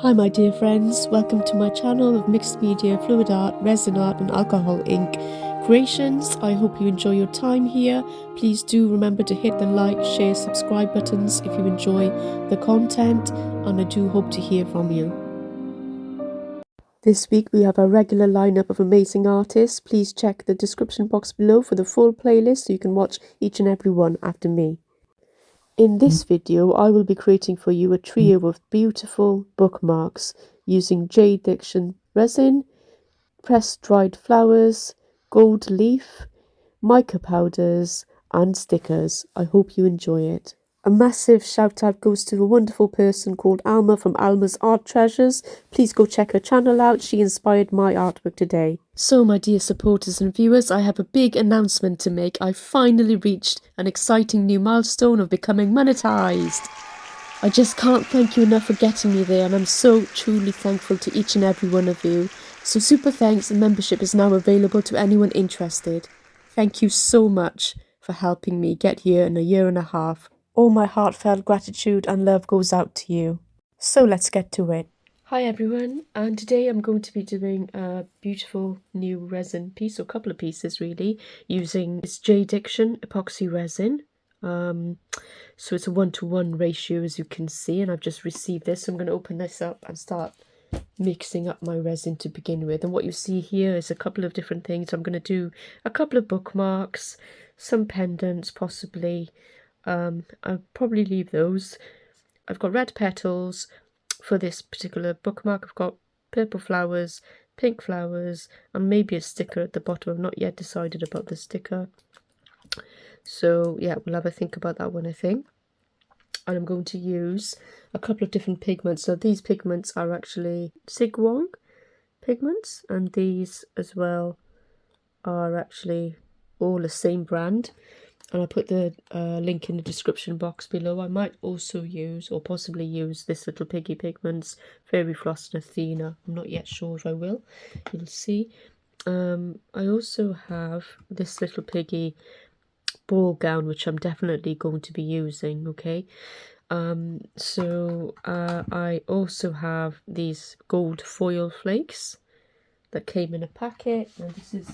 Hi my dear friends, welcome to my channel of mixed media, fluid art, resin art and alcohol ink creations. I hope you enjoy your time here. Please do remember to hit the like, share, subscribe buttons if you enjoy the content, and I do hope to hear from you. This week we have a regular lineup of amazing artists. Please check the description box below for the full playlist so you can watch each and every one after me. In this video, I will be creating for you a trio of beautiful bookmarks using JDiction Resin, pressed dried flowers, gold leaf, mica powders and stickers. I hope you enjoy it. A massive shout out goes to a wonderful person called Alma from Alma's Art Treasures. Please go check her channel out. She inspired my artwork today. So my dear supporters and viewers, I have a big announcement to make. I finally reached an exciting new milestone of becoming monetized. I just can't thank you enough for getting me there, and I'm so truly thankful to each and every one of you. So super thanks, and membership is now available to anyone interested. Thank you so much for helping me get here in a year and a half. All my heartfelt gratitude and love goes out to you. So let's get to it. Hi everyone, and today I'm going to be doing a beautiful new resin piece, or a couple of pieces really, using this JDiction epoxy resin. So it's a 1-to-1 ratio, as you can see, and I've just received this. So I'm going to open this up and start mixing up my resin to begin with. And what you see here is a couple of different things. I'm going to do a couple of bookmarks, some pendants possibly. I'll probably leave those. I've got red petals for this particular bookmark. I've got purple flowers, pink flowers, and maybe a sticker at the bottom. I've not yet decided about the sticker. So yeah, we'll have a think about that one, I think. And I'm going to use a couple of different pigments. So these pigments are actually Sigwong pigments, and these as well are actually all the same brand. And I'll put the link in the description box below. I might also use, or possibly use, this little piggy pigments, Fairy Floss and Athena. I'm not yet sure if I will. You'll see. I also have this little piggy ball gown, which I'm definitely going to be using, okay? I also have these gold foil flakes that came in a packet, and this is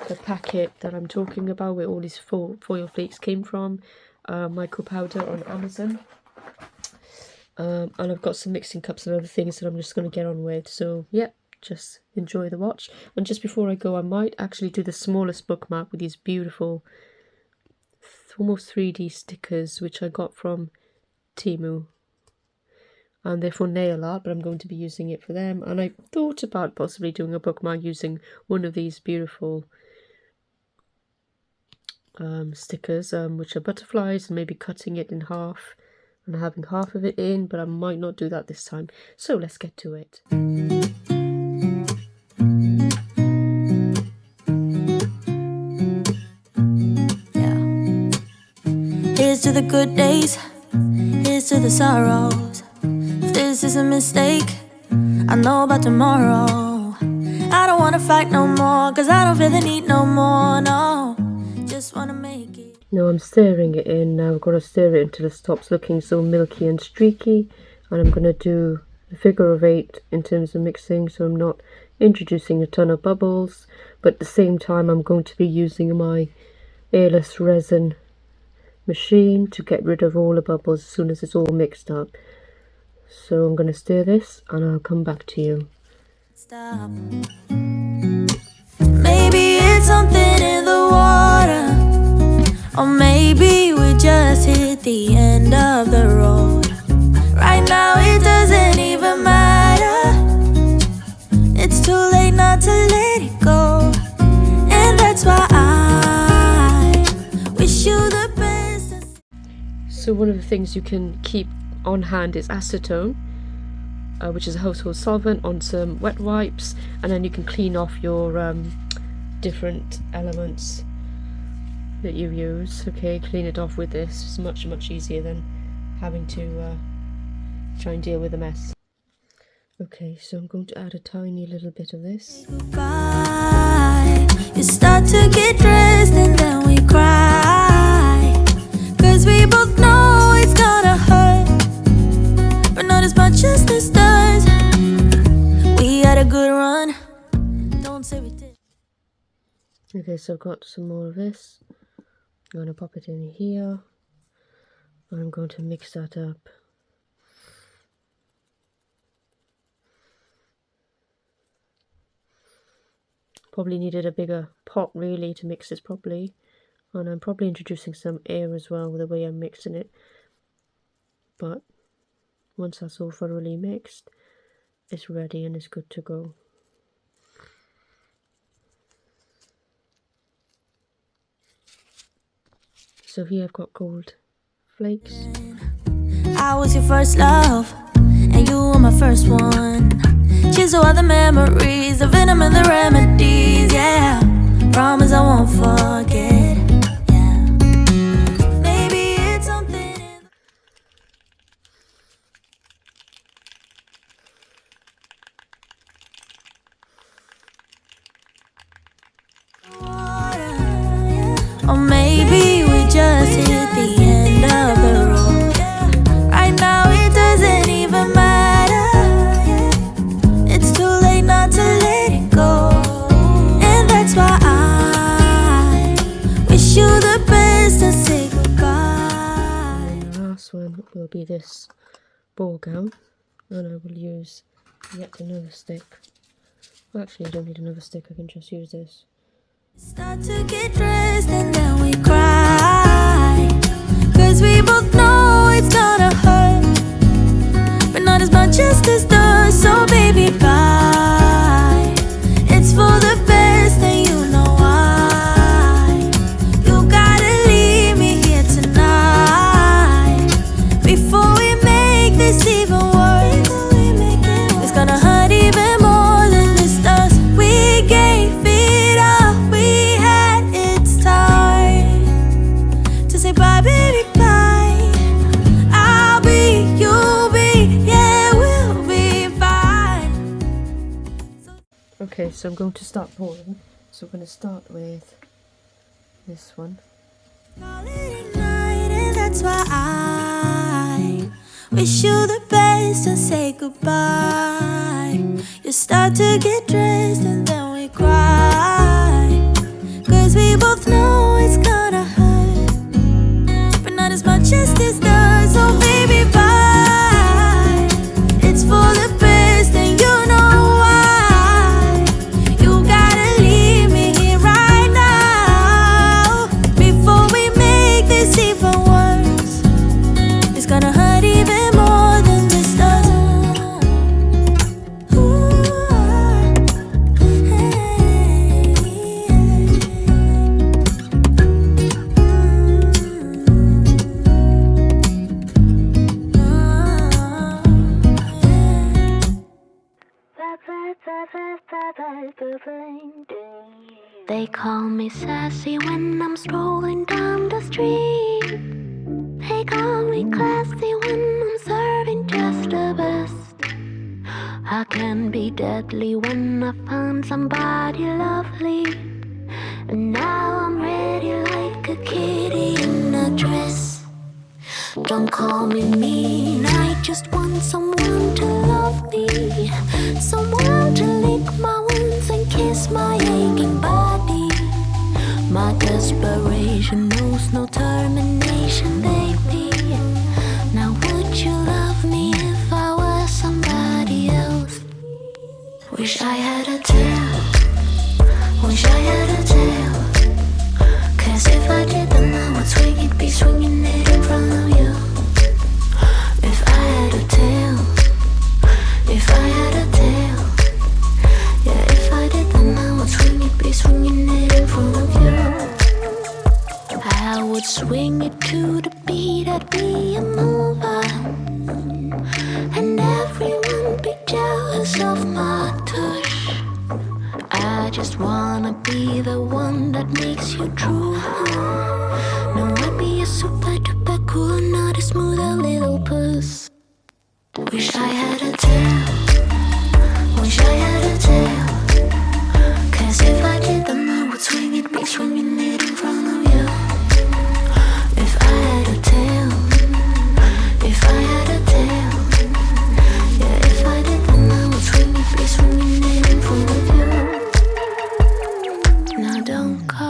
the packet that I'm talking about, where all these foil flakes came from. Micro powder on Amazon. And I've got some mixing cups and other things that I'm just going to get on with. So yeah, just enjoy the watch. And just before I go, I might actually do the smallest bookmark with these beautiful almost 3D stickers, which I got from Temu. And they're for nail art, but I'm going to be using it for them. And I thought about possibly doing a bookmark using one of these beautiful stickers, which are butterflies, and maybe cutting it in half and having half of it in, but I might not do that this time. So let's get to it. Yeah. Here's to the good days, here's to the sorrows. If this is a mistake, I know about tomorrow. I don't wanna fight no more, cause I don't feel the need no more, no. Just wanna make it. Now I'm stirring it in. Now I've got to stir it until it stops looking so milky and streaky. And I'm going to do a figure of 8 in terms of mixing, so I'm not introducing a ton of bubbles. But at the same time, I'm going to be using my airless resin machine to get rid of all the bubbles as soon as it's all mixed up. So I'm going to stir this and I'll come back to you. Stop. Maybe it's something in the water, or maybe we just hit the end of the road. Right now it doesn't even matter. It's too late not to let it go. And that's why I wish you the best. So one of the things you can keep on hand is acetone, which is a household solvent, on some wet wipes, and then you can clean off your different elements that you use. Okay, clean it off with this. It's much easier than having to try and deal with a mess. Okay, so I'm going to add a tiny little bit of this. Goodbye. You start to get dressed and then we cry, cause we both know it's gonna hurt, but not as much as this does. Okay, so I've got some more of this. I'm going to pop it in here. And I'm going to mix that up. Probably needed a bigger pot really to mix this properly. And I'm probably introducing some air as well with the way I'm mixing it. But once that's all thoroughly mixed, it's ready and it's good to go. So here I've got gold flakes. I was your first love, and you were my first one. Chisel all the memories, the venom and the remedies, yeah. Promise I won't forget, yeah. Maybe it's something in the water, yeah. Or maybe we just hit the end of the road, yeah. Right now it doesn't even matter, yeah. It's too late not to let it go. And that's why I wish you the best and say goodbye. And the last one will be this ball gown, and I will use yet another stick. Well, actually, I don't need another stick, I can just use this. Start to get dressed and then we cry, 'cause we both know it's gonna hurt, but not as much as this does. So baby, bye. It's for the best and you know why. You gotta leave me here tonight before we make this even worse. It's gonna hurt even more than this does. We gave it up, we had its time to say bye, baby, bye. I'll be, you'll be, yeah, we'll be fine. Okay, so I'm going to start pouring. So we're going to start with this one. Call it a night, and that's why I wish you the best and say goodbye. You start to get dressed and then we cry, 'cause we both know it's gonna hurt, but not as much as this does. So baby, bye. It's for the best and you know why. You gotta leave me here right now before we make this even worse. It's gonna hurt even more than this does. They call me sassy when I'm strolling down the street. They call me classy when I'm serving just the best. I can be deadly when I find somebody lovely. And now I'm ready like a kitty in a dress. Don't call me mean, I just want someone to love me. Someone to lick my wounds and kiss my aching body. My desperation knows no termination, baby. Now would you love me if I was somebody else? Wish I had a tail, wish I had a tail. 'Cause if I did then I would swing it, be swinging it in front of you. If I had a tail, if I had a tail, yeah, if I did then I would swing it, be swinging it in front of you. I would swing it to the beat, I'd be a mover, and everyone be jealous of my touch. I just wanna be the one that makes you drool. No, I'd be a super duper cool, not a smoother little puss. Wish I had a tail, wish I had a tail. 'Cause if I did then I would swing it, be swinging it in front of you. If I had a tail, if I had a tail, yeah, if I did then I would swing it, be swinging it in front of you. Now don't call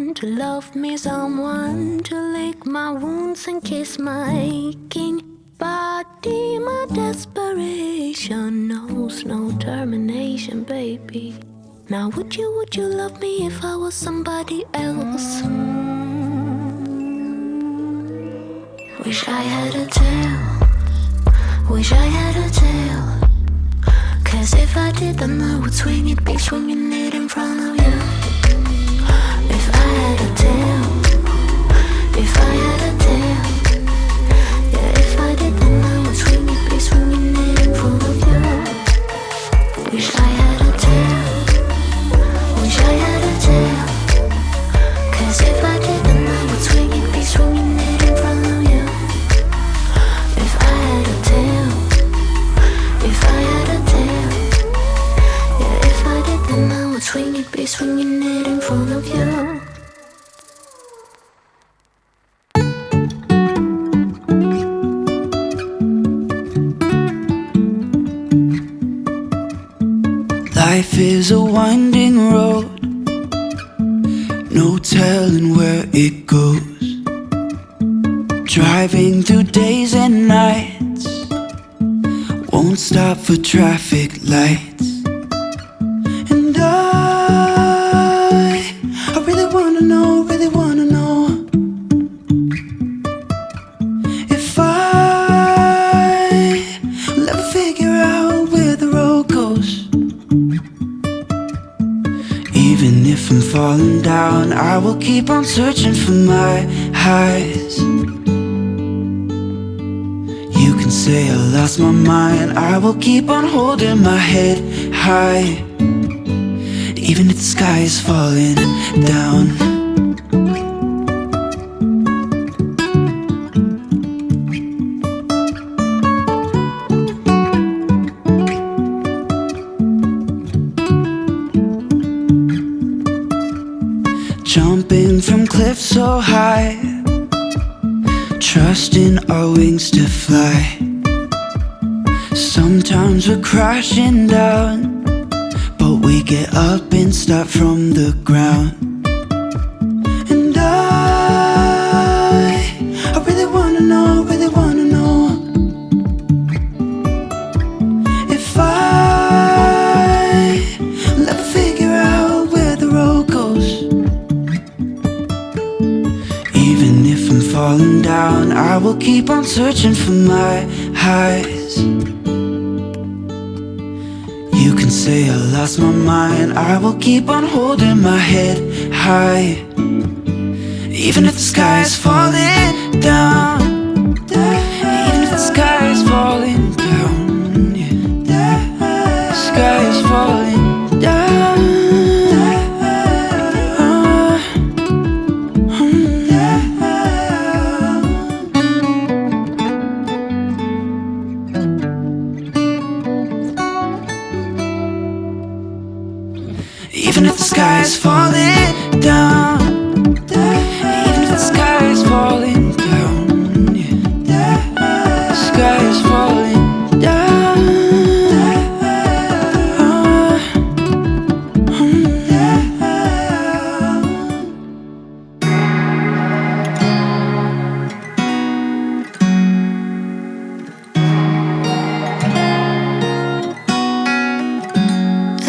someone to love me, someone to lick my wounds and kiss my aching body. My desperation knows no termination, baby. Now would you love me if I was somebody else? Wish I had a tail, wish I had a tail. 'Cause if I did, then I would swing it, be swinging it in front of you. If I had a tail, if I had a tail, yeah, if I did, then I would swing it, be swinging it in front of you. Wish I had a tail, wish I had a tail. 'Cause if I did, then I would swing it, be swinging it in front of you. If I had a tail, if I had a tail, yeah, if I did, then I would swing it, be swinging it in front of you. Life is a winding road, no telling where it goes. Driving through days and nights, won't stop for traffic lights. And I really wanna know, if I'll ever figure out where the road goes. Even if I'm falling down, I will keep on searching for my highs. You can say I lost my mind, I will keep on holding my head high. Even if the sky is falling down. Jumping from cliffs so high, trusting our wings to fly. Sometimes we're crashing down, but we get up and start from the ground. And I really wanna know, if I'll ever figure out where the road goes. Even if I'm falling down, I will keep on searching for my highs. You can say I lost my mind, I will keep on holding my head high. Even if the sky is falling down, even if the sky is falling down, yeah. The sky is falling down. Even if the sky is falling down, even if the sky is falling down, yeah. The sky is falling down.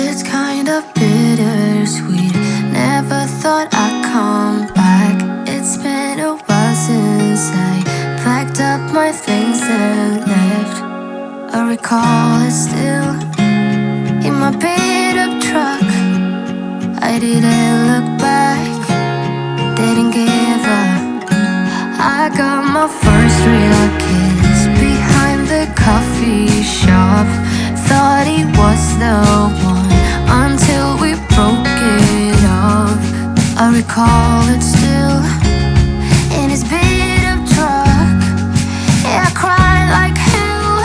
It's kind of bittersweet. Never thought I'd come back. It's been a while since I packed up my things and left. I recall it still in my beat up truck. I didn't look back, didn't give up. I got my first real kiss behind the coffee shop. Thought he was the one until we broke it off. I recall it still in his beat up truck. Yeah, I cried like hell.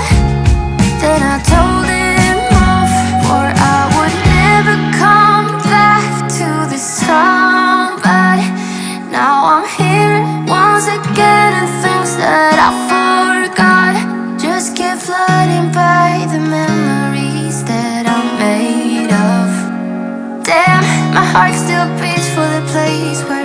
Then I told him off, or I would never come back to this town. But now I'm here once again, and things that I forgot just keep flooding by, the memories that I'm made of. Damn, my heart still beats for the place where